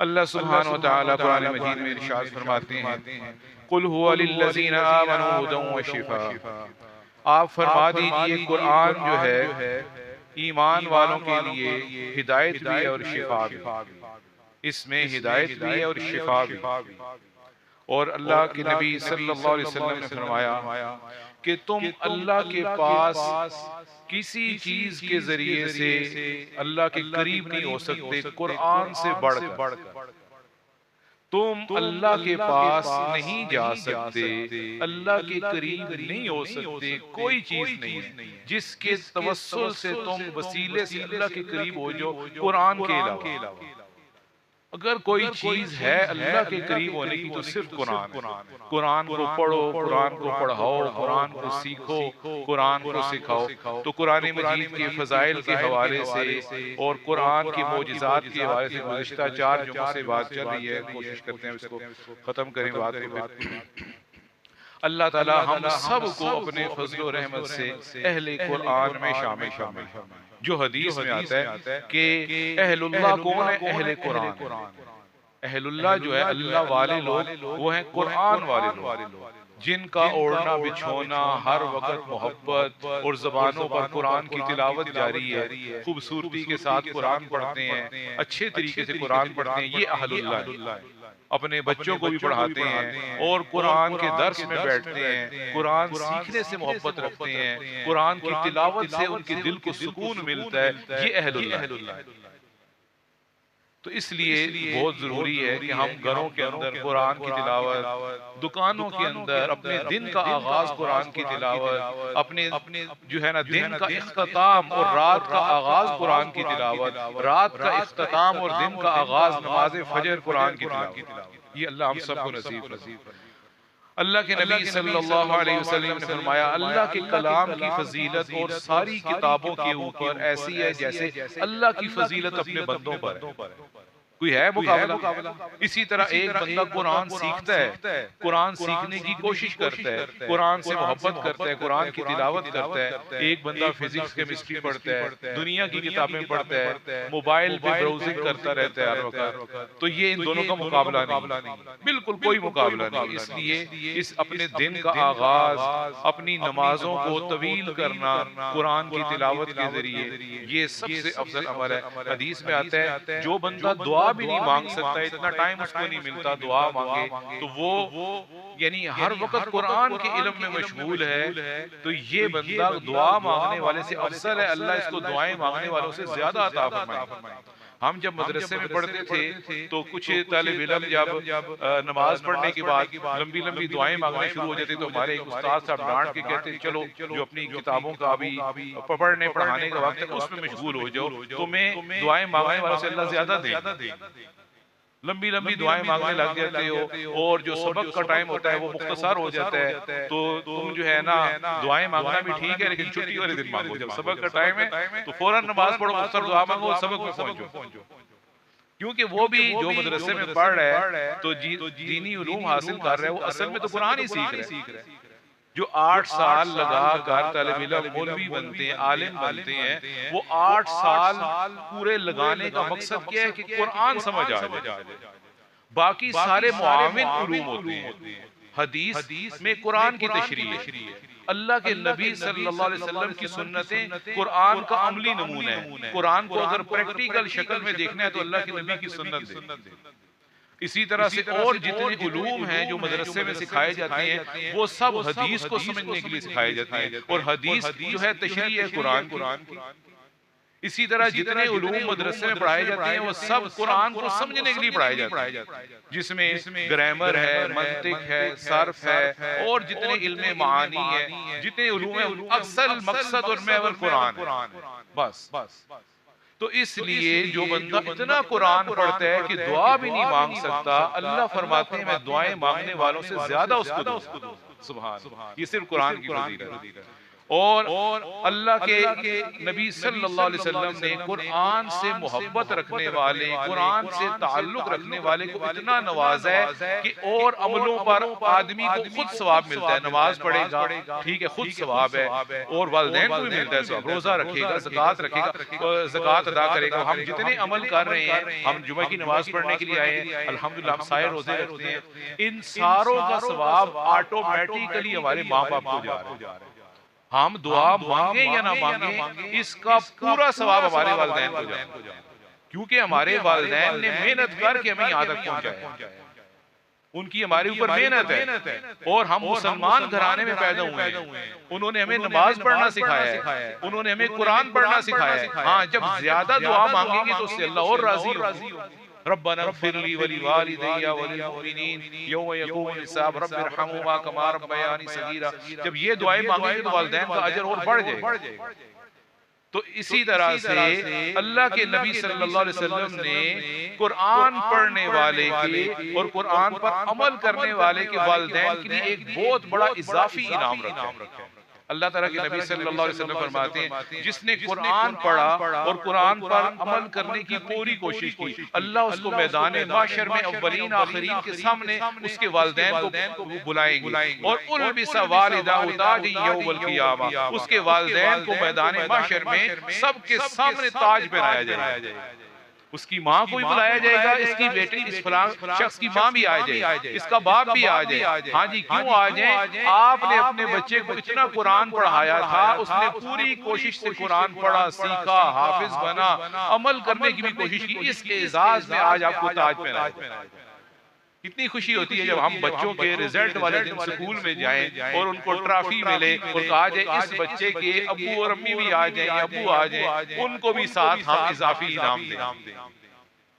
अल्लाह सुब्हानहु व तआला कुरान मजीद में इरशाद फरमाते हैं कुल हुवा लिल्लज़ीना आमनू हुदन व शिफा। आप फरमा दीजिए कुरान जो है ईमान वालों के लिए हिदायत भी है और शिफा भी। इसमें हिदायत भी है और शिफा भी। और अल्लाह के नबी सल्लल्लाहु अलैहि वसल्लम ने फरमाया कि तुम अल्लाह के पास किसी चीज के जरिए से अल्लाह के करीब नहीं हो सकते कुरान से बढ़कर। तुम अल्लाह के पास नहीं जा सकते, अल्लाह के करीब नहीं हो सकते, कोई चीज नहीं है जिसके तवस्सुल से तुम वसीले से अल्लाह के करीब हो जाओ कुरान के अलावा। अगर कोई चीज है अल्लाह के करीब होने की तो सिर्फ कुरान। कुरान को पढ़ो, कुरान को पढ़ाओ, कुरान को सीखो, कुरान को सिखाओ। तो कुरान मजीद के फजाइल के हवाले से और कुरान के मोजिज़ात के हवाले से गुज़िश्ता 4 जुम्मों से बात चल रही है। कोशिश करते हैं इसको खत्म करें बात को। अल्लाह ताला हम सबको अपने फजल और रहमत से अहले कुरान में शामिल फरमाए। जो हदीस में आता है कि अहलुल्लाह कौन है? अहले कुरान। अहलुल्लाह जो है अल्लाह वाले लोग वो हैं कुरान वाले लोग जिनका ओढ़ना बिछोना हर वक्त मोहब्बत और ज़बानों पर कुरान की तिलावत जारी है, खूबसूरती के साथ कुरान पढ़ते हैं, अच्छे तरीके से कुरान पढ़ते हैं। ये अहलुल्लाह है। अपने बच्चों को भी पढ़ाते हैं और कुरान के दर्स में बैठते हैं, कुरान सीखने से मोहब्बत रखते हैं, कुरान की तिलावत से उनके दिल को सुकून मिलता है। ये अहलुल्लाह है। तो इसलिए बहुत जरूरी है कि हम घरों के अंदर कुरान की तिलावत, दुकानों के अंदर अपने दिन का आगाज कुरान की तिलावत, अपने जो है ना दिन का इख्तिताम और रात का आगाज कुरान की तिलावत, रात का इख्तिताम और दिन का आगाज नमाज फजर कुरान की तिलावत, ये अल्लाह हम सबको नसीब नसीब। अल्लाह के नबी सल्लल्लाहु अलैहि वसल्लम ने फरमाया अल्लाह के कलाम की फजीलत और सारी किताबों के ऊपर ऐसी है जैसे अल्लाह की फजीलत अपने बंदों पर है। कोई है मुकाबला? इसी तरह एक बंदा कुरान सीखता है, कुरान सीखने की कोशिश करता है, कुरान से मोहब्बत करता है, कुरान की तिलावत करता है। एक बंदा फिजिक्स केमिस्ट्री पढ़ता है, दुनिया की किताबें पढ़ता है, मोबाइल पे ब्राउजिंग करता रहता है हर वक्त। तो ये इन दोनों का मुकाबला नहीं, बिल्कुल कोई मुकाबला नहीं। इसलिए इस अपने दिन का आगाज अपनी नमाजों को तवील करना कुरान की तिलावत के जरिए, ये सबसे अफजल अमल है। हदीस में आता है जो बंदा दुआ भी नहीं मांग सकता, इतना टाइम उसको नहीं मिलता दुआ मांगे, तो वो यानी हर वक्त कुरान के इल्म में मशगूल है, तो ये बंदा दुआ मांगने वाले से अफजल है। अल्लाह इसको दुआएं मांगने वालों से ज्यादा अता फरमाए। हम जब मदरसे में पढ़ते थे तो कुछ तालिब इल्म जब नमाज पढ़ने के बाद लंबी लंबी दुआएं मांगने शुरू हो जाती तो हमारे एक उस्ताद साहब डांट के कहते चलो जो अपनी किताबों का अभी पढ़ने पढ़ाने का वक्त है उसमें मशगूल हो जाओ, तुम्हें दुआएं मांगने वालों से अल्लाह ज्यादा दे। लंबी लंबी दुआएं मांगने लग जाते हो और जो सबक का टाइम होता है वो मुख्तसर हो जाता है, तो तुम जो है ना दुआएं मांगना भी ठीक है लेकिन छुट्टी वाले दिन मांगो। जब सबक का टाइम है तो फौरन नमाज पढ़ो, मुख्तसर दुआ मांगो, सबक में पहुंचो। क्योंकि वो भी जो मदरसे में पढ़ रहा है तो दीनी उलूम हासिल कर रहा है, वो असल में तो कुरान ही सीख रहा है। जो 8 साल लगाकर तालिब इल्म मौलवी बनते हैं, आलिम बनते हैं, वो 8 साल पूरे लगाने का मकसद क्या है कि कुरान समझ आ जाए। बाकी सारे मुआविन उलूम होते हैं। हदीस में कुरान की तशरीह है, अल्लाह के नबी सल्लल्लाहु अलैहि वसल्लम की सुन्नतें कुरान का अमली नमूना है। कुरान को अगर प्रैक्टिकल शक्ल में देखना है तो अल्लाह के नबी की सुन्नत है। इसी तरह से और जितने उलूम हैं जो मदरसे में सिखाए जाते हैं वो सब हदीस को समझने के लिए सिखाए जाते हैं, और हदीस जो है तशरीह है कुरान की। इसी तरह जितने उलूम मदरसे में पढ़ाए जाते हैं वो सब कुरान को समझने के लिए पढ़ाए जाते हैं, जिसमें ग्रामर है, मंतिक है, सर्फ है, और जितने इल्मे मानी है, जितने उलूम है, अक्सर मकसद और महवर कुरान बस। तो इसलिए जो बंदा इतना कुरान पढ़ता है कि दुआ भी नहीं मांग सकता, अल्लाह फरमाते हैं मैं दुआएं मांगने वालों से ज्यादा उसको दूं। सुभान, ये सिर्फ कुरान की फजीलत है। और अल्लाह के नबी सल्लल्लाहु अलैहि वसल्लम ने कुरान से मोहब्बत रखने वाले, कुरान से ताल्लुक रखने वाले को इतना नवाजा है कि और अमलों पर आदमी को खुद सवाब मिलता है। नमाज पढ़ेगा, ठीक है, खुद सवाब है, और वालिदैन को भी मिलता है सवाब। रोजा रखेगा, ज़कात रखेगा, ज़कात अदा करेगा। हम जितने अमल कर रहे हैं, हम जुमे की नमाज पढ़ने के लिए आए हैं, अल्हम्दुलिल्लाह हम सारे रोजे रखते हैं, इन सारों का सवाब ऑटोमेटिकली हमारे माँ बाप को जा रहा है। हम दुआ मांगे या ना मांगे, इसका पूरा सवाब हमारे वालिदैन को जाए, क्योंकि हमारे वालिदैन ने मेहनत करके हमें यहाँ तक पहुंचाया। उनकी हमारे ऊपर मेहनत है, और हम मुसलमान घराने में पैदा हुए हैं। उन्होंने हमें नमाज पढ़ना सिखाया है, उन्होंने हमें कुरान पढ़ना सिखाया है। हाँ, जब ज्यादा दुआ मांगेंगे तो उससे अल्लाह और राजी हो। रब्बना इग़फिरली व लिवालिदैया व लिलमुमिनीन यौम यक़ूमुल हिसाब रब्बिरहमुहुमा कमा रब्बयानी सगीरा। जब ये दुआएं मांगेंगे तो वालिदैन का अजर और बढ़ जाएगा। तो इसी तरह से अल्लाह के नबी सल्लल्लाहु अलैहि वसल्लम ने कुरान पढ़ने वाले के और कुरान पर अमल करने वाले के वालिदैन के लिए एक बहुत बड़ा इजाफी इनाम रखा है। अल्लाह ताला के नबी सल्लल्लाहु अलैहि वसल्लम फरमाते हैं जिसने कुरान पढ़ा और कुरान पर अमल करने की पूरी कोशिश की, अल्लाह उसको मैदान माशर में अव्वलीन आखिरीन के सामने उसके वालिदैन को बुलाएंगे, और उल्बिसा वालिदाहु ताज यौमल क़ियामा, उसके वालिदैन को मैदान माशर में सबके सामने ताज पहनाया जाएगा। उसकी माँ को भी बुलाया जाएगा, इसकी बेटी, इस फलां शख्स की माँ भी आ जाए, इसका बाप भी आ जाए। हाँ जी, क्यों आ जाए? आपने अपने बच्चे को इतना कुरान पढ़ाया था, उसने पूरी कोशिश से कुरान पढ़ा, सीखा, हाफिज बना, अमल करने की भी कोशिश की, इस एजाज में आज आपको ताज पहनाया। कितनी खुशी होती है जब हम बच्चों के रिजल्ट वाले दिन स्कूल में जाएं और उनको ट्रॉफी मिले और कहा जाए इस बच्चे के अब्बू और अम्मी भी आ जाएं, अब्बू आ जाएं, उनको भी साथ हम इजाफी इनाम दें।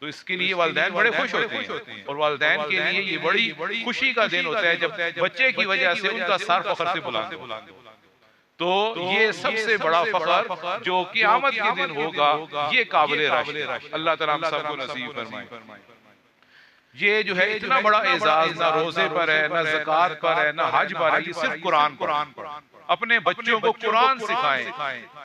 तो इसके लिए वालिदैन बड़े खुश होते हैं, और वालिदैन के लिए ये बड़ी खुशी का दिन होता है जब बच्चे की वजह से उनका सर फख्र से बुलंद हो। तो ये सबसे बड़ा फख्र जो क़यामत के दिन होगा, ये काबिल राशिद, अल्लाह ताला हम सबको नसीब फरमाए। ये जो है इतना बड़ा एजाज ना रोजे पर है, ना ज़कात पर है, ना हज पर है, ये सिर्फ कुरान पर। अपने बच्चों को कुरान सिखाएं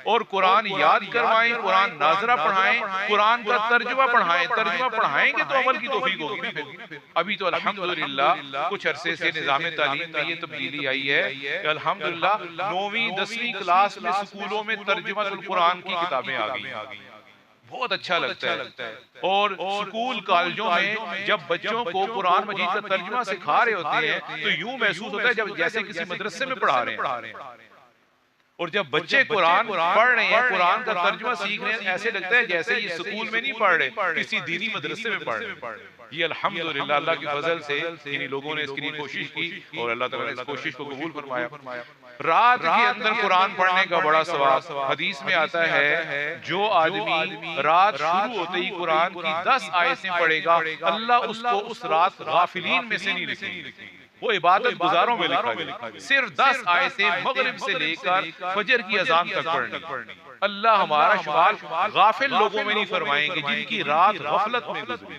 और कुरान याद करवाएं, कुरान नाजरा पढ़ाएं, कुरान का तर्जुमा पढ़ाएं। तर्जुमा पढ़ाएंगे तो अमल की तौफीक होगी। अभी तो अल्हम्दुलिल्लाह कुछ अरसे से निज़ाम तालीम में ये तब्दीली आई है कि अल्हम्दुलिल्लाह 9वीं 10वीं क्लास में स्कूलों में तर्जुमातुल कुरान की किताबें आ गई। बहुत अच्छा लगता है। और स्कूल कॉलेजों में जब बच्चों को कुरान मजीद का तर्जुमा सिखा रहे होते हैं तो यूं महसूस होता है जब जैसे किसी मदरसे में पढ़ा रहे हैं। और जब बच्चे कुरान पढ़ रहे हैं, कुरान का तर्जुमा सीख रहे हैं, ऐसे लगता है जैसे ये स्कूल में नहीं पढ़ रहे, किसी दीनी मदरसे में पढ़ रहे। ये अल्हम्दुलिल्लाह अल्लाह की फजल से इन लोगों ने इसके लिए कोशिश की और अल्लाह ताला ने इस कोशिश को कबूल फरमाया। रात के अंदर कुरान पढ़ने का बड़ा सवाब हदीस में आता है, जो आदमी रात शुरू होते ही कुरान की 10 आयतें पढ़ेगा, अल्लाह उसको उस रात गाफिलीन में से नहीं लिखेगा, वो इबादत गुजारों में लिखा गया। सिर्फ 10 आयतें मगरिब से लेकर फजर की अजान तक पढ़नी। अल्लाह हमारा शुमार गाफिल लोगों में नहीं फरमाएंगे जिनकी रात गफलत में गुजरी।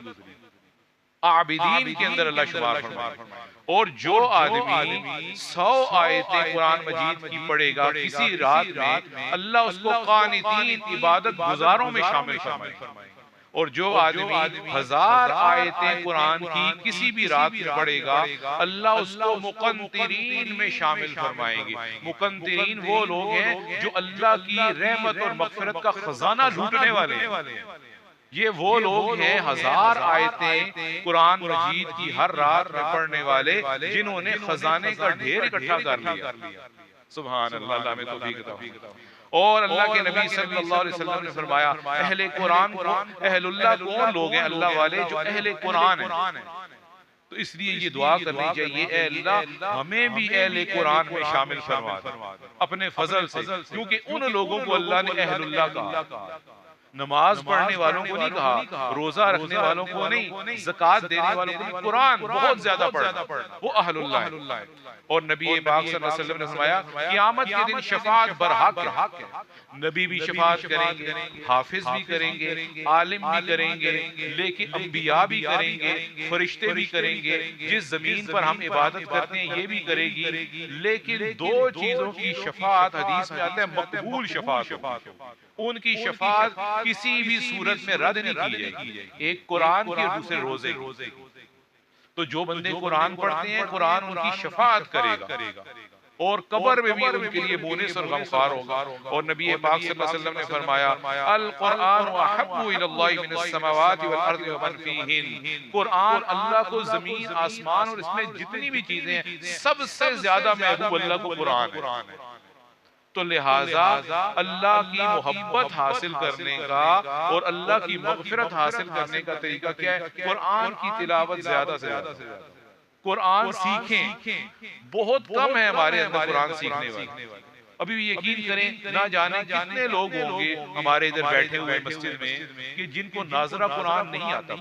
आबिदीन के अंदर अल्लाह शुमार फरमाएगा। और जो आदमी 100 आयतें कुरान मजीद की पढ़ेगा किसी रात में, अल्लाह उसको कानितीन इबादत गुजारों में शामिल फरमाएगा। और जो आदमी 1000 आयतें कुरान की किसी भी रात में पढ़ेगा, अल्लाह उसको मुकंतिरीन में शामिल फरमाएंगे। मुकंतिरीन वो लोग हैं जो अल्लाह की रहमत और मगफिरत का खजाना लूटने वाले हैं। ये वो लोग हैं 1000 आयतें कुरान मजीद की हर रात में पढ़ने वाले, जिन्होंने खजाने का ढेर इकट्ठा कर लिया। सुभान अल्लाह, अल्लाह में तौफीक अता। और अल्लाह के नबी सल्लल्लाहु अलैहि वसल्लम ने फरमाया, अहले कुरान को, अहलुल्लाह कौन लोग हैं? अल्लाह वाले जो अहले कुरान हैं। तो इसलिए ये दुआ करनी चाहिए, ऐ अल्लाह हमें भी अहले कुरान में शामिल फरमा दे अपने फजल से, क्योंकि उन लोगों को अल्लाह ने अहलुल्लाह कहा। नमाज पढ़ने वालों को नहीं कहा, रोजा रखने वालों को नहीं, ज़कात देने वालों को नहीं, कुरान बहुत ज्यादा पढ़ना वो अहलुल्लाह है। और नबी पाक सल्लल्लाहु अलैहि वसल्लम ने फरमाया, क़यामत के दिन शफाअत बरहक है। नबी भी शफाअत करेंगे, हाफिज भी करेंगे, आलिम भी करेंगे, लेकिन अंबिया भी करेंगे, फरिश्ते भी करेंगे, जिस जमीन पर हम इबादत करते हैं ये भी करेगी। लेकिन दो चीजों की शफाअत हदीस में आता है, मकबूल शफाअत, उनकी शफाअत किसी भी सूरत में रद्द नहीं की जाएगी। एक कुरान की, दूसरे रोजे की। तो जो बंदे कुरान पढ़ते हैं, कुरान उनकी शफाअत करेगा और कब्र में भी उनके लिए बोनिस और गमखार होगा। और नबी पाक सल्लल्लाहु अलैहि वसल्लम ने फरमाया, अल कुरान अहब्बु इलल्लाहि मिनस समावाति वल अर्दि व मन फीहिन। कुरान अल्लाह को जमीन, आसमान और इसमें जितनी भी चीजें हैं, सबसे ज्यादा महबूब अल्लाह को कुरान है। तो लिहाजा अल्लाह की मोहब्बत हासिल करने का और अल्लाह की मगफिरत हासिल करने का तरीका क्या है? कुरान की तिलावत ज्यादा से ज्यादा, कुरान सीखें। बहुत कम है हमारे अंदर कुरान सीखने वाले। अभी भी यकीन करें, ना जाने कितने लोग होंगे हमारे इधर बैठे हुए मस्जिद में कि जिनको नाज़रा कुरान नहीं आता।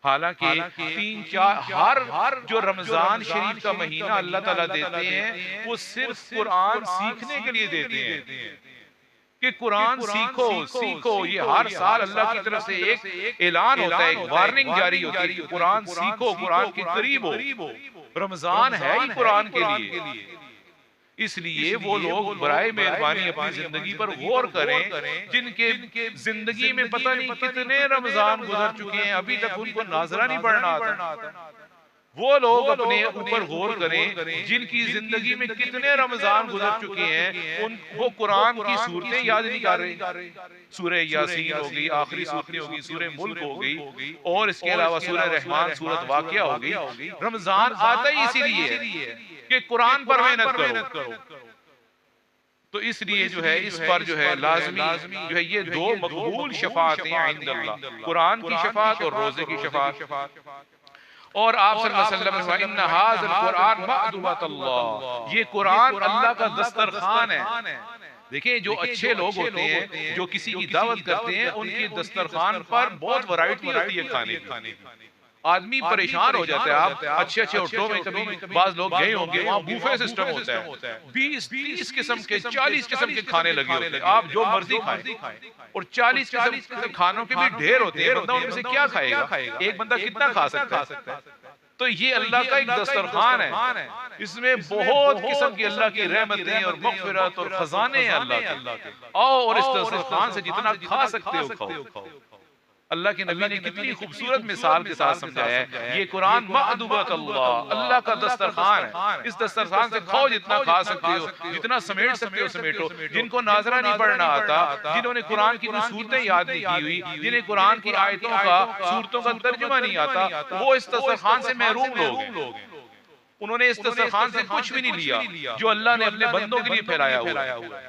हालांकि 3-4 हर जो रमजान शरीफ का महीना अल्लाह ताला देते हैं, वो सिर्फ कुरान सीखने के लिए देते हैं कि कुरान सीखो। ये हर साल अल्लाह की तरफ से एक ऐलान होता है, एक वार्निंग जारी होती है कि कुरान सीखो, कुरान के करीब हो। रमजान है ही कुरान के लिए। इसलिए वो लोग बराए मेहरबानी अपनी जिंदगी पर गौर करें, जिनके जिंदगी में पता नहीं कितने रमजान गुजर चुके हैं, अभी तक उनको नाज़रा नहीं पढ़ना आता। वो लोग अपने ऊपर गौर करें, जिनकी जिंदगी में कितने रमजान गुजर चुके हैं, वो कुरान की सूरतें याद नहीं कर रहे। सूरह यासीन हो गई, आखिरी सूरतें हो गई, सूरह मुल्क हो गई, और इसके अलावा सूरह रहमान, सूरत वाक़िया हो गई। रमजान आता ही इसीलिए कि कुरान पर मेहनत करो। तो इसलिए जो है इस पर जो है लाजमी जो है ये दो मकबूल शफाअतें इंदल्लाह, कुरान की शफाअत और रोजे की शफाअत। और आप सल्लल्लाहु अलैहि वसल्लम ने इन्ना हाज़ल कुरान मअदुबतुल्लाह, ये कुरान अल्लाह का दस्तरखान है। देखिए, जो अच्छे लोग होते हैं, जो किसी की दावत करते हैं, उनके दस्तरखान पर बहुत वैरायटी होती है खाने की। आदमी परेशान हो जाता है। आप अच्छे होटलों में कभी बाज लोग गए होंगे, वहाँ बूफे सिस्टम होता है, 20-30 किस्म के 40 किस्म के खाने लगे होते हैं, आप जो मर्जी खाएं। और 40 किस्म के खानों के भी ढेर होते हैं, बंदा उनमें से क्या खाएगा? एक बंदा कितना खा सकता है? तो ये अल्लाह का एक दस्तरखान है, इसमें बहुत किस्म की अल्लाह की रहमतें और मग़फ़िरत और खजाने हैं अल्लाह के। आओ और इस दस्तरखान से जितना खा सकते हो खाओ। अल्लाह के नबी ने कितनी खूबसूरत मिसाल के साथ समझाया है, ये कुरान मअदुबतुल्लाह, अल्लाह का दस्तरखान है। इस दस्तरखान से खाओ, जितना खा सकते हो, जितना समेट सकते हो समेटो। जिनको नाज़रा नहीं पढ़ना आता, जिन्होंने कुरान की कुछ सूरतें याद नहीं की हुई, जिन्हें कुरान की आयतों का, सूरतों का तर्जुमा नहीं आता, वो इस दस्तरखान से महरूम लोग हैं। उन्होंने इस दस्तरखान से कुछ भी नहीं लिया जो अल्लाह ने अपने बंदों के लिए फैलाया हुआ है।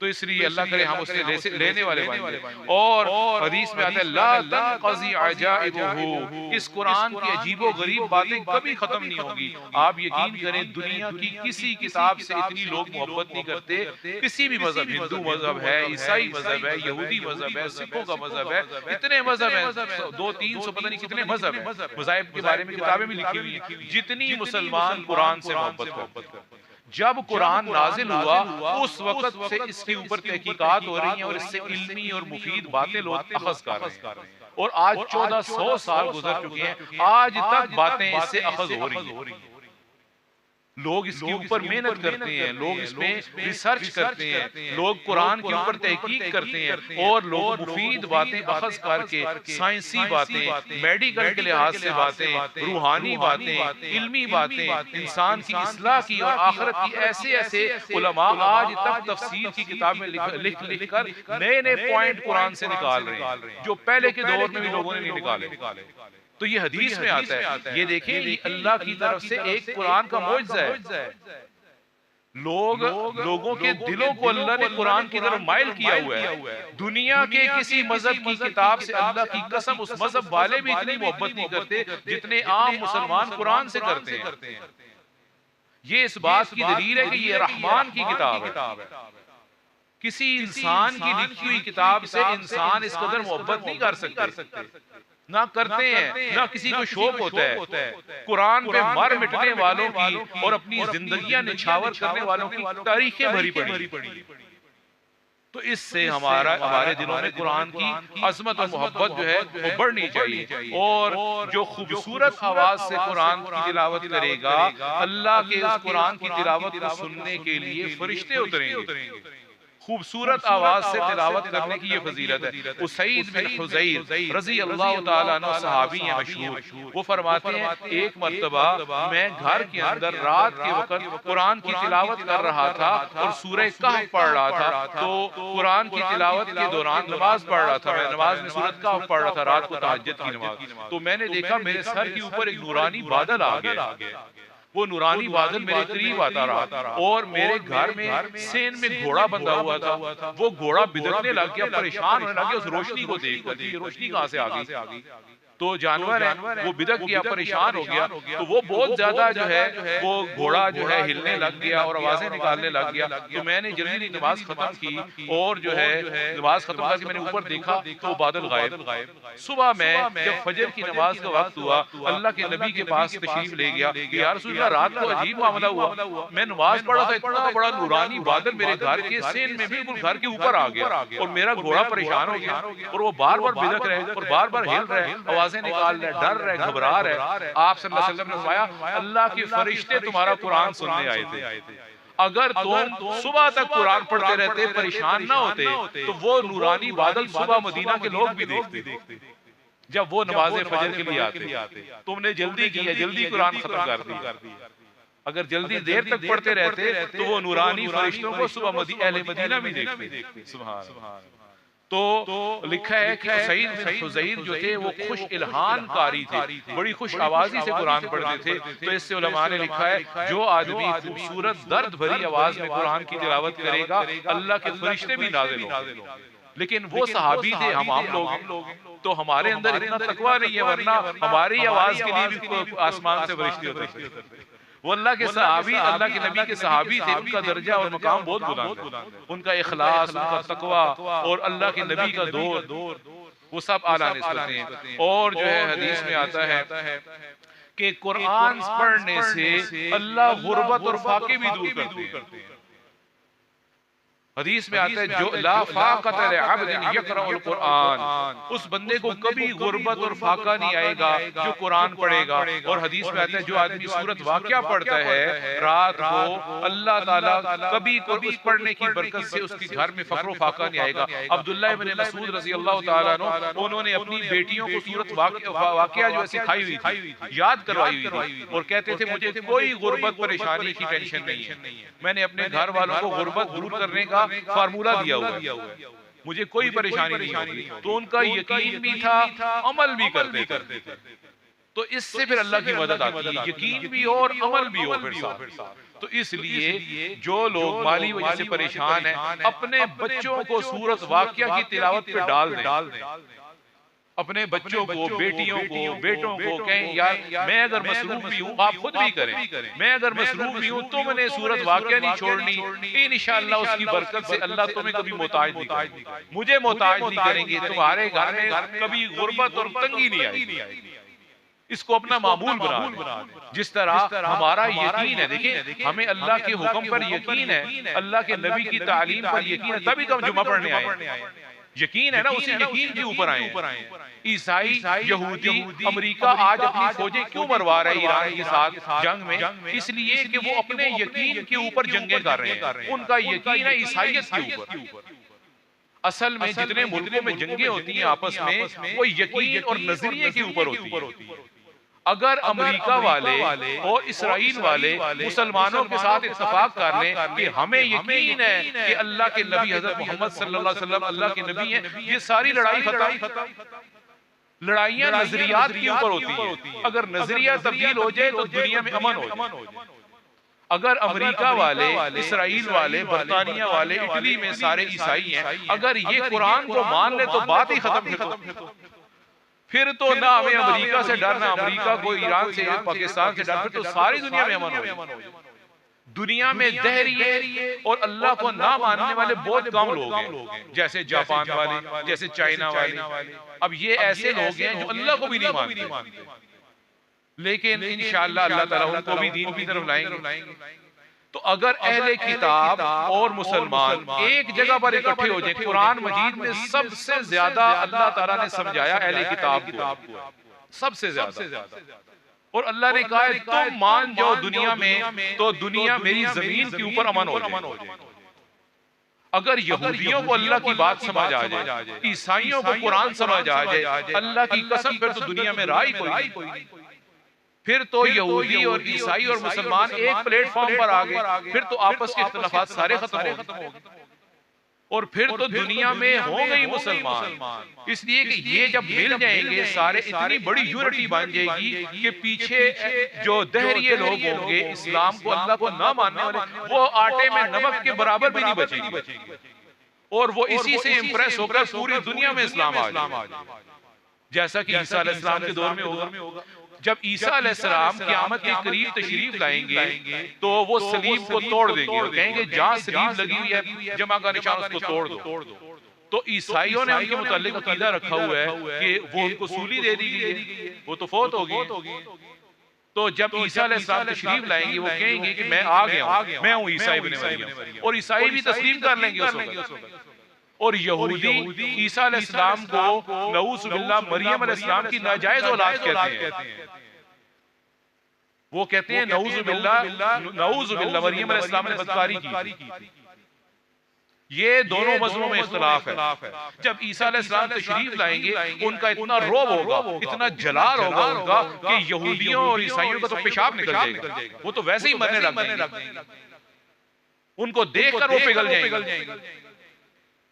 तो इसलिए अल्लाह करे हम उससे लेने वाले बने। और हदीस में आता है, ला तनक़ज़ी अजाइबुहु, इस कुरान की अजीबो गरीब बातें कभी खत्म नहीं होगी। आप यकीन करें, दुनिया की किसी किताब से इतनी लोग मोहब्बत नहीं करते। किसी भी मजहब, हिंदू मजहब है, ईसाई मजहब है, यहूदी मजहब है, सिखों का मजहब है, इतने मजहब है, 200-300 पता नहीं कितने मजहब है। मज़ाहिब के बारे में किताबें भी लिखी हुई हैं। जितनी मुसलमान कुरान से मोहब्बत करते हैं, जब कुरान नाजिल हुआ उस वक्त से इसके ऊपर तहकीकात हो रही हैं और इससे इल्मी और मुफीद बातें लोग अखज़ कर रहे हैं। और आज 1400 साल गुजर चुके हैं, आज तक बातें इससे अखज़ हो रही हैं। लोग इसके ऊपर मेहनत करते हैं, लोग इसमें रिसर्च करते हैं, लोग कुरान के ऊपर तहकीक करते हैं और लोग मुफीद बातें अखज़ करके, साइंसी बातें, मेडिकल के लिहाज से बातें, रूहानी बातें, इल्मी बातें, इंसान की इस्लाह की और आखिरत की ऐसे ऐसे उलमा आज तक तफसीर की किताबें लिख लिख कर नए नए पॉइंट कुरान से निकाल रहे हैं जो पहले के दौर में भी लोगों ने नहीं निकाले। तो ये हदीस में आता है। ये देखिए, ये अल्लाह की तरफ से एक कुरान का मौजज़ा है। लोगों के दिलों को अल्लाह ने कुरान की तरफ माइल किया हुआ है। दुनिया के किसी मजहब की किताब से अल्लाह की कसम उस मजहब वाले भी इतनी मोहब्बत नहीं करते जितने आम मुसलमान कुरान से करते हैं। ये इस बात की दलील है कि ये रहमान की किताब है। किसी इंसान की लिखी हुई किताब से इंसान इस कदर मोहब्बत नहीं कर सकते, ना करते हैं, ना किसी को शौक होता है। कुरान पे मर मिटने वालों की और अपनी जिंदगियां निछावर करने वालों की तारीखें भरी पड़ी। तो इससे हमारे दिलों में कुरान की अजमत और मोहब्बत जो है वो बढ़नी चाहिए। और जो खूबसूरत आवाज से कुरान की तिलावत करेगा, अल्लाह के उस कुरान की तिलावत को सुनने के लिए फरिश्ते उतरेंगे। खूबसूरत आवाज से तिलावत करने की ये फजीलत है। उसैद बिन हुज़ैर रज़ी अल्लाह तआला अन्हु सहाबी हैं मशहूर। वो फरमाते हैं, एक मर्तबा मैं घर के अंदर रात के वक्त कुरान की तिलावत कर रहा था और सूरह कहफ पढ़ रहा था। तो कुरान की तिलावत के दौरान नमाज पढ़ रहा था, मैं नमाज में सूरह कहफ पढ़ रहा था, रात को तहज्जुद की नमाज। तो मैंने देखा मेरे सर के ऊपर एक नूरानी बादल आ गया। वो नूरानी बादल मेरे करीब आता रहा और मेरे घर में सेन में घोड़ा बंधा हुआ था। वो घोड़ा बिदकने लग गया, परेशान होने लग गया उस रोशनी को देखकर, ये रोशनी कहां से आ गई। तो जानवर है वो बिदक गया, परेशान हो गया। तो वो बहुत ज्यादा जो है वो घोड़ा जो है हिलने लग गया और आवाजें निकालने लग गया। तो मैंने जल्दी नमाज खत्म की और जो है नमाज खत्म करके मैंने ऊपर देखा तो बादल गायब। सुबह में जब फजर की नमाज का वक्त हुआ, अल्लाह के नबी के पास तशरीफ ले गया कि या रसूल अल्लाह, रात को अजीब मामला हुआ। मैं नमाज पढ़ा था, इतना बड़ा नूरानी बादल मेरे घर के सेन में बिल्कुल घर के ऊपर आ गया और मेरा घोड़ा परेशान हो गया और वो बार बार बिदक रहे और बार बार हिल रहे, निकाल रहे, डर रहे, घबरा रहे। आप सल्लल्लाहु अलैहि वसल्लम ने फरमाया, अल्लाह के फरिश्ते तुम्हारा कुरान सुनने आए थे। अगर तुम सुबह तक कुरान पढ़ते रहते, परेशान ना होते, तो वो नूरानी बादल सुबह मदीना के लोग भी देखते जब वो नमाज़े फजर के लिए आते। तुमने जल्दी किया, जल्दी कुरान खत्म कर दिया। अगर जल्दी देर तक पढ़ते रहते तो वो नूरानी फरिश्तों को सुबह अहले मदीना भी देखते। सुभान अल्लाह। तो लिखा है कि सईद बिन हुज़ैर जो थे वो खुश इल्हान कारी थे, बड़ी खुश आवाजी से कुरान पढ़ते थे। तो इससे उलमा ने लिखा है, जो आदमी खूबसूरत दर्द भरी आवाज में कुरान की तिलावत करेगा, अल्लाह के फरिश्ते भी नाज़िल होंगे। लेकिन वो सहाबी थे, हम आम लोग, तो हमारे अंदर इतना तकवा नहीं है, वरना हमारी आवाज के लिए भी आसमान से फरिश्ते होते थे। वो अल्लाह के सहाबी, अल्लाह के नबी के सहाबी थे, उनका दर्जा और मकाम बहुत बुलंद, उनका इखलास, उनका तकवा और अल्लाह के नबी का दौर, वो सब आला निस्बत हैं। और जो है हदीस में आता है कि कुरान पढ़ने से अल्लाह गुर्बत और फाके भी दूर करते हैं। हदीस में आता है, जो ला फाक़त लिअब्दिन यक़रउल कुरान, उस बंदे को कभी गुर्बत और फाका नहीं आएगा जो कुरान पढ़ेगा। और हदीस में आता है, जो आदमी सूरत वाक़िया पढ़ता है रात को, अल्लाह ताला कभी उस पढ़ने की बरकत से उसके घर में फक्र फाका नहीं आएगा। अब्दुल्लाह इब्न मसूद रज़ी अल्लाह ताला अन्हु, उन्होंने अपनी बेटियों को सूरत वाक़िया जो है सिखाई हुई थी, याद करवाई हुई थी और कहते थे मुझे कोई गुर्बत परेशानी की टेंशन नहीं है, मैंने अपने घर वालों को गुर्बत दूर करने का फार्मूला दिया हुआ है, मुझे कोई परेशानी नहीं होगी। तो उनका यकीन भी था, अमल भी करते थे। तो इससे फिर अल्लाह की मदद आती है, यकीन भी हो और अमल भी हो फिर साथ। तो इसलिए जो लोग माली वजह से परेशान हैं, अपने बच्चों को सूरत वाक़िया की तिलावत पे डाल दें। अपने बच्चों को, बेटियों को, बेटों को कहें, यार मैं अगर मसरूफ भी हूँ, आप खुद भी करें, मैं अगर मसरूफ भी हूँ, तुमने सूरत वाक़िया नहीं छोड़नी, इंशाअल्लाह उसकी बरकत से अल्लाह तुम्हें कभी मोहताज नहीं करेंगे, मुझे मोहताज नहीं करेंगे, तुम्हारे घर में कभी गुर्बत और तंगी नहीं आएगी। इसको अपना मामूल बना, जिस तरह हमारा यकीन है। देखिए, हमें अल्लाह के हुक्म पर यकीन है, अल्लाह के नबी की तालीम पर यकीन है, तभी तो हम जुमा पढ़ने आए। यकीन है ना, उसी यकीन के ऊपर आए हैं। ईसाई, यहूदी, अमेरिका आज अपनी फौजें क्यों मरवा रहे हैं ईरान के साथ जंग में? इसलिए कि वो अपने यकीन के ऊपर जंगें कर रहे हैं। उनका यकीन है ईसाइयत के ऊपर। असल में जितने मुल्कों में जंगें होती हैं आपस में, वो यकीन और नजरिए के ऊपर होती है। अगर अमेरिका वाले और इस्राइल वाले मुसलमानों के साथ इत्तेफाक कर लें कि हमें यकीन है कि अल्लाह के नबी हजरत मोहम्मद सल्लल्लाहु अलैहि वसल्लम अल्लाह के नबी हैं, ये सारी लड़ाई खत्म। लड़ाइयां नजरियात के ऊपर होती हैं। अगर नजरिया तब्दील हो जाए तो दुनिया में अमन हो जाए। अगर अमेरिका वाले, इस्राइल वाले, बरतानिया वाले, इटली में सारे ईसाई हैं, अगर ये कुरान को मान ले तो बात ही खत्म। फिर तो ना हमें अमेरिका से डर, ना अमेरिका को ईरान से, पाकिस्तान से डर, फिर तो सारी दुनिया में अमन हो। दुनिया में दहरिए और अल्लाह को ना मानने वाले बहुत कम लोग हैं, जैसे जापान वाले, जैसे चाइना वाले। अब ये ऐसे लोग हैं जो अल्लाह को भी नहीं मानते, लेकिन इंशाअल्लाह अल्लाह ताला उनको भी दीन की तरफ लाएंगे। तो अगर अहले किताब और मुसलमान एक जगह पर इकट्ठे हो जाए, कुरान मजीद में सबसे ज्यादा अल्लाह ताला ने समझाया अहले किताब को, सबसे ज्यादा। और अल्लाह ने कहा है तुम मान जाओ दुनिया में तो दुनिया मेरी जमीन के ऊपर अमन हो जाए। अगर यहूदियों को अल्लाह की बात समझ आ जाए, ईसाइयों को कुरान समझ आ जाए, अल्लाह की कसम फिर तो दुनिया में राह ही कोई नहीं। फिर तो यहूदी और ईसाई और मुसलमान एक प्लेटफॉर्म पर आ गए, फिर तो आपस के इख्तिलाफात सारे खत्म हो गए और फिर तो दुनिया में हो गई मुसलमान। इसलिए कि ये जब मिल जाएंगे सारे, इतनी बड़ी यूनिटी बन जाएगी कि पीछे जो दहरिए लोग होंगे, इस्लाम को, अल्लाह को ना मानने वाले, वो आटे में नमक के बराबर भी नहीं बचेंगे और वो इसी से इंप्रेस होकर पूरी दुनिया में इस्लाम आ जाए, जैसा कि ईसा अलैहिस्सलाम के दौर में होगा। जब ईसा अलैहिस्सलाम क़यामत के करीब तशरीफ लाएंगे तो वो सलीब को तोड़ देंगे और कहेंगे जहां सलीब लगी हुई है जमा का निशान उसको तोड़ दो। तो ईसाइयों ने उनके मुताल्लिक अकीदा रखा हुआ है कि वो उनको सूली दे दी गई है, वो तो फौत हो गई। तो जब ईसा अलैहिस्सलाम तशरीफ लाएंगे वो कहेंगे कि मैं आ गया, मैं हूँ ईसा इब्न मरियम, और ईसाई भी तस्लीम कर लेंगे उस वक्त। और यहूदी ईसा अलैहिस्सलाम को नऊज़ बिल्लाह मरियम अलैहिस्सलाम की नाजायज औलाद कहते हैं। वो कहते हैं नऊज़ बिल्लाह मरियम अलैहिस्सलाम ने बदकारी की। ये दोनों मज़हबों में इख्तिलाफ है। जब ईसा अलैहिस्सलाम तशरीफ लाएंगे उनका इतना रौब होगा, इतना जलाल होगा उनका कि यहूदियों और ईसाइयों का तो पेशाब निकल जाएगा, वो तो वैसे ही मरने लग जाएंगे, उनको देखकर वो पिघल जाएंगे।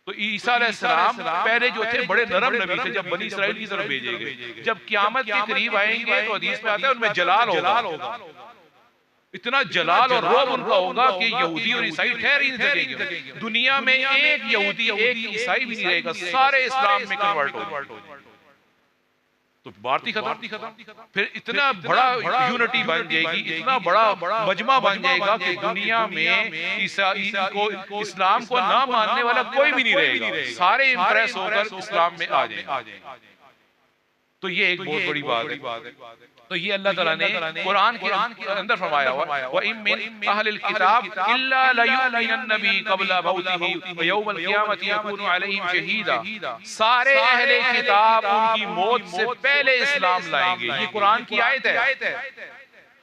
तो ईसा अलैहिस्सलाम पहले जो थे बड़े नरम नबी थे, जब बनी इस्राइल की तरफ भेजे गए, जब क़यामत के करीब आएंगे तो हदीस में आता है उनमें जलाल होगा, इतना जलाल और रौब उनका होगा कि यहूदी और ईसाई ठहर ही नहीं सकेंगे। दुनिया में एक यहूदी एक ईसाई भी नहीं रहेगा, सारे इस्लाम में कन्वर्ट हो। तो भारतीय खत्म। फिर इतना बड़ा यूनिटी बन जाएगी, इतना बड़ा मजमा बन जाएगा कि दुनिया में इस्लाम को ना मानने वाला कोई भी नहीं रहेगा, सारे इंप्रेस होकर इस्लाम में आ जाएंगे। तो ये एक बहुत बड़ी बात है। तो ये अल्लाह ताला ने कुरान के अंदर फरमाया हुआ व इम मिन अहलिल किताब इल्ला लयुमिनन बी क़ब्ला मौतिही व यौमल क़ियामति यकूनु अलैहिम शहीदा। सारे अहले किताब उनकी मौत से पहले इस्लाम लाएंगे, ये कुरान की आयत है।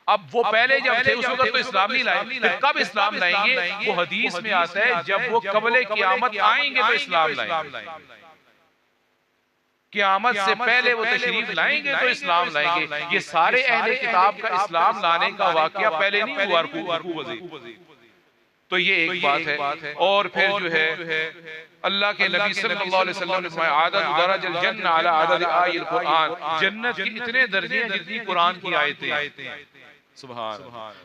अब वो पहले जब थे उस वक्त तो इस्लाम नहीं लाए, फिर कब इस्लाम लाएंगे? वो हदीस में आता है जब वो क़ब्ले क़ियामत आएंगे तो इस्लाम लाएंगे। क़यामत से पहले वो तशरीफ लाएंगे तो इस्लाम लाएंगे। ये सारे अहले किताब का इस्लाम लाने का वाकया पहले नहीं हुआ। तो ये एक बात है। और फिर जो है अल्लाह के नबी सल्लल्लाहु अलैहि वसल्लम ने फरमाया आदद दरजल जन्नह अला आदद आयिल कुरान, जन्नत के इतने दर्जे हैं जितनी कुरान की आयतें। सुभान।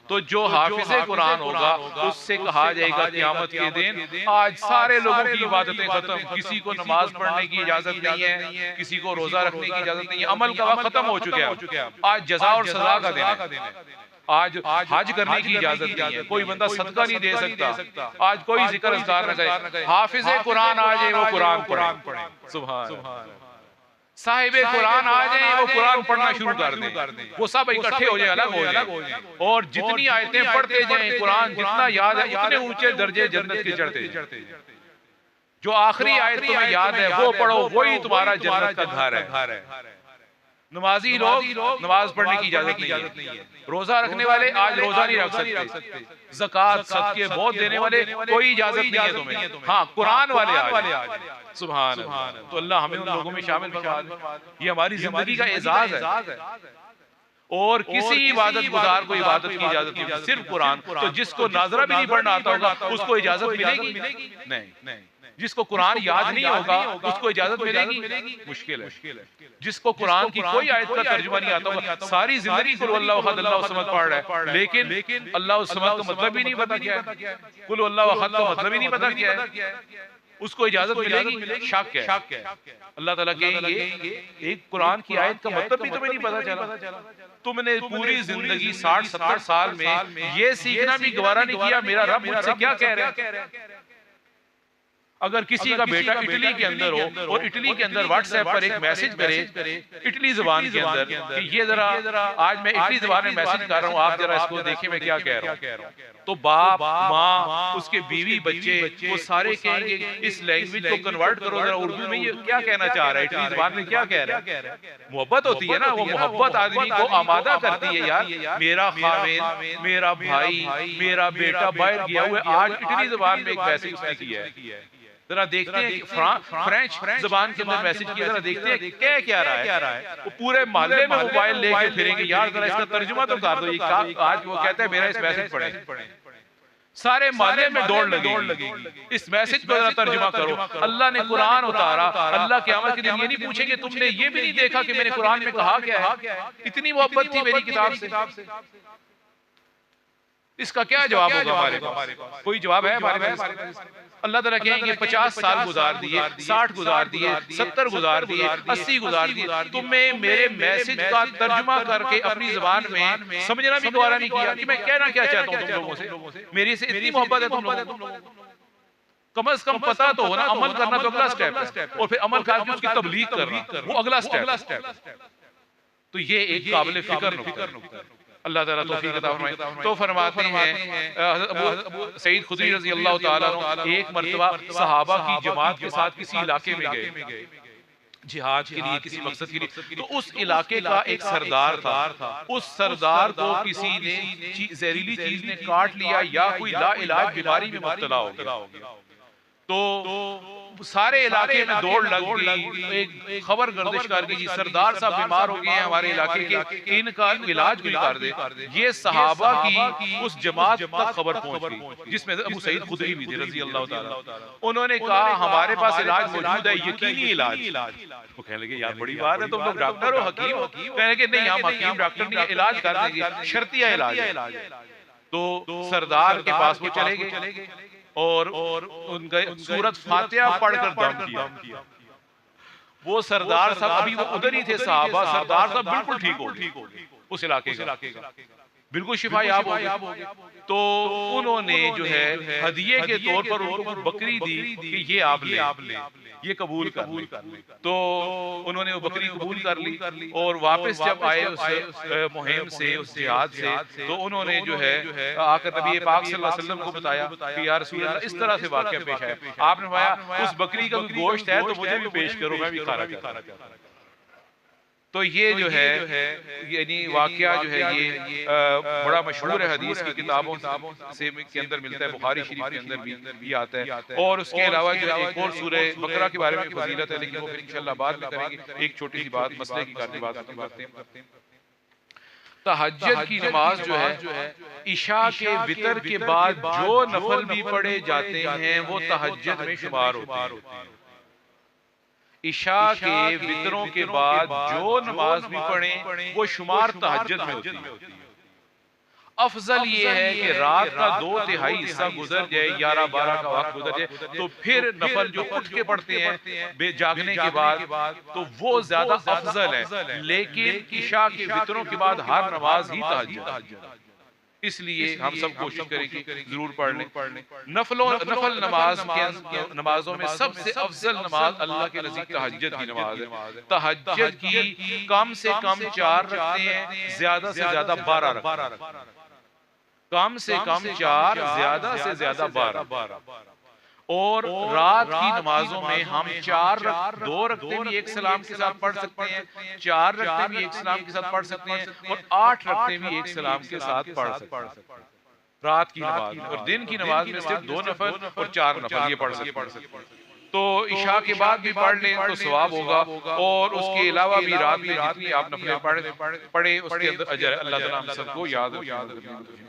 तो जो हाफिज़े कुरान होगा उससे कहा जाएगा क़यामत के दिन आज सारे लोगों की इबादतें खत्म, किसी को नमाज पढ़ने की इजाजत नहीं है, किसी को रोजा रखने की इजाजत नहीं है, अमल का वक्त खत्म हो चुका है, आज जज़ा और सजा का दिन है, आज हज करने की इजाजत नहीं है, कोई बंदा सदका नहीं दे सकता, आज कोई जिक्र अज़कार न करे। हाफिज़े कुरान आ जाए वो कुरान पढ़े, सुभान। साहिबे कुरान आ जाए वो कुरान पढ़ना शुरू कर दें, वो सब इकट्ठे हो जाए, अलग हो जाए, और जितनी आयतें पढ़ते जाएं कुरान जितना याद है उतने ऊंचे दर्जे जन्नत के चढ़ते। जो आखिरी आयत तुम्हें याद है वो पढ़ो, वही तुम्हारा जन्नत का घर है। नमाजी लोग नमाज पढ़ने की इजाजत नहीं है। रोजा रखने वाले आज रोजा नहीं रख सकते। ज़कात सदके बहुत देने वाले कोई इजाजत नहीं है तुम्हें। हाँ, कुरान वाले आज सुभान अल्लाह। तो अल्लाह हमें उन लोगों में शामिल फरमा दे। ये हमारी जिंदगी का एजाज है। और किसी इबादत गुजार को इबादत की इजाजत नहीं, सिर्फ कुरान। तो जिसको नाजरा भी नहीं पढ़ना आता होगा उसको इजाजत मिलेगी? नहीं। जिसको कुरान याद नहीं होगा उसको इजाजत मिलेगी? मुश्किल है। जिसको कुरान की कोई आयत का तर्जुमा नहीं आता होगा, सारी जिंदगी कुल अल्लाहु अहद अल्लाहु समद पढ़ रहा है, लेकिन अल्लाह समद का मतलब ही नहीं पता क्या है, कुल अल्लाहु अहद का मतलब ही नहीं पता क्या है, उसको इजाजत मिलेगी? शक है। अल्लाह ताला कहेंगे एक कुरान की आयत का मतलब भी तुम्हें नहीं पता चला। तुमने पूरी जिंदगी 60-70 साल में ये सीखना भी गवारा नहीं किया मेरा रब मुझसे क्या कह रहा है। अगर किसी का बेटा इटली के अंदर हो और इटली के अंदर व्हाट्सएप पर एक मैसेज करे इटली जुबान के अंदर कि ये जरा आज मैं इटली जुबान में मैसेज कर रहा हूँ, आप जरा इसको देखिए मैं क्या कह रहा हूँ, तो बाप माँ उसके बीवी बच्चे वो सारे कहेंगे इस लैंग्वेज को कन्वर्ट करो जरा उर्दू में, ये क्या कहना चाह रहा है, इटली जुबान में क्या कह रहा है। मोहब्बत होती है ना, वो मोहब्बत आदमी को आमादा करती है। यार मेरा खामिद, मेरा भाई, मेरा बेटा बाहर गया हुआ आज इटली जुबान में एक मैसेज उसने किया है, जरा देखते हैं फ्रेंच जुबान के अंदर मैसेज किया, जरा देखते हैं क्या रहा है। वो पूरे मोहल्ले में मोबाइल लेके फिरेंगे, यार जरा इसका तर्जुमा तो कर दो, ये आज वो कहता है मेरा इस मैसेज पढ़े, सारे मोहल्ले में दौड़ लगेगी इस मैसेज को जरा तर्जुमा करो। अल्लाह ने कुरान उतारा, अल्लाह क़यामत के दिन ये नहीं पूछेंगे तुमने ये भी नहीं देखा कि मैंने कुरान में कहा क्या है, इतनी मोहब्बत थी मेरी किताब से। इसका क्या जवाब होगा हमारे पास? कोई जवाब है हमारे पास? अल्लाह ताला कहेंगे 50 साल गुजार दिए, 60 गुजार दिए, 70 गुजार दिए, 80 गुजार दिए, तुम्हें मेरे मैसेज का तर्जुमा करके अपनी जुबान में समझना भी गवारा नहीं किया कि मैं कहना क्या चाहता हूँ तुम लोगों से। मेरी से इतनी मोहब्बत है तुम लोगों को, कम से कम पता तो हो ना, अमल करना तो अगला स्टेप है, और फिर अमल करके उसकी तबलीग करना वो अगला स्टेप। तो ये एक काबिल फिक्र नुक्ता है। अल्लाह ताला तौफीक अता फरमाए। तो फरमाते हैं अबू सईद खुदरी रज़ी अल्लाह ताला अन्हु एक मर्तबा सहाबा की जमात के साथ किसी इलाके में गए जिहाद के लिए, किसी मकसद के लिए। तो उस इलाके का एक सरदार था, उस सरदार को किसी ने जहरीली चीज ने काट लिया या कोई ला इलाज बीमारी में मुब्तला हो गया। तो सारे इलाके में दौड़ लग गई, एक खबर गर्दिश कर गई जी सरदार साहब बीमार हो गए हैं हमारे इलाके के, इनका इलाज भी कर दे। ये सहाबा की उस जमात तक खबर पहुंच गई जिसमें अबू सईद खुदरी भी थे रज़ी अल्लाह ताला। उन्होंने कहा हमारे पास इलाज मौजूद है, यकीनी इलाज। वो कहने लगे यार बड़ी बात है, तुम लोग डॉक्टर हो, हकीम हो? कहने लगे नहीं हम हकीम डॉक्टर नहीं, इलाज कर देंगे, शर्तिया इलाज। तो सरदार के पास वो चले गए और उनका सूरत फातिहा पढ़कर दम किया। वो सरदार साहब अभी वो उधर ही थे, साहबा सरदार साहब बिल्कुल ठीक हो उस इलाके का, बिल्कुल शिफायाब हो गए। तो उन्होंने जो है हदिये के तौर पर उनको बकरी दी कि ये आप ले, ये कबूल कर ले। तो उन्होंने वो बकरी कबूल कर ली और वापस जब आए उस मुहिम से, उस जिहाद से, तो उन्होंने जो है आकर नबी पाक सल्लल्लाहु अलैहि वसल्लम को बताया कि या रसूल अल्लाह इस तरह से वाक़या पेश आया। आपने फरमाया उस बकरी का कोई गोश्त है तो मुझे भी पेश करो, मैं भी खाना चाहता हूं। तो ये जो है यानी वाकया जो है ये बड़ा मशहूर है, हदीस की किताबों से के अंदर मिलता है, बुखारी शरीफ के अंदर भी आता है। और उसके अलावा जो है एक और सूरह बकरा के बारे में फजीलत है, लेकिन वो फिर इंशाल्लाह बाद में करेंगे। एक छोटी सी बात मसले की करने बात करते हैं। तहज्जुद की नमाज जो है इशा के वितर के बाद जो नफल भी पढ़े जाते हैं वो तहज्जुद में शुमार होते हैं। इशा के वितरों के बाद जो नमाज भी पढ़े वो शुमार तहज्जुद में होती है। अफजल ये है कि रात का 2/3 हिस्सा गुजर जाए, 11-12 का वक्त गुजर जाए, तो फिर नफल जो उठ के पढ़ते हैं जागने के बाद तो वो ज्यादा अफजल है। लेकिन इशा के वितरों के बाद हर नमाज ही तहज्जुद, इसलिए हम सब कोशिश करेंगे जरूर पढ़ लें। नफल नमाजों में सबसे अफजल नमाज अल्लाह के नज़दीक तहज्जुद की नमाज है। तहज्जुद की कम से कम 4 रखते हैं, ज्यादा से ज्यादा 12 रखते हैं। कम से कम 4, ज्यादा से ज्यादा 12। और रात की नमाजों में हम दो रकते भी एक सलाम के साथ पढ़ सकते हैं, 4 रकते भी एक सलाम के साथ पढ़ सकते हैं, और 8 रकते भी एक सलाम के साथ पढ़ सकते हैं रात की नमाज। और दिन की नमाज में सिर्फ 2 नफल और 4 नफल ये पढ़ सकते हैं। तो इशा के बाद भी पढ़ लें तो सवाब होगा, और उसके अलावा भी रात में जितनी आप नफलें पढ़े उसके अंदर अजर अल्लाह ताला हम सबको याद रखें।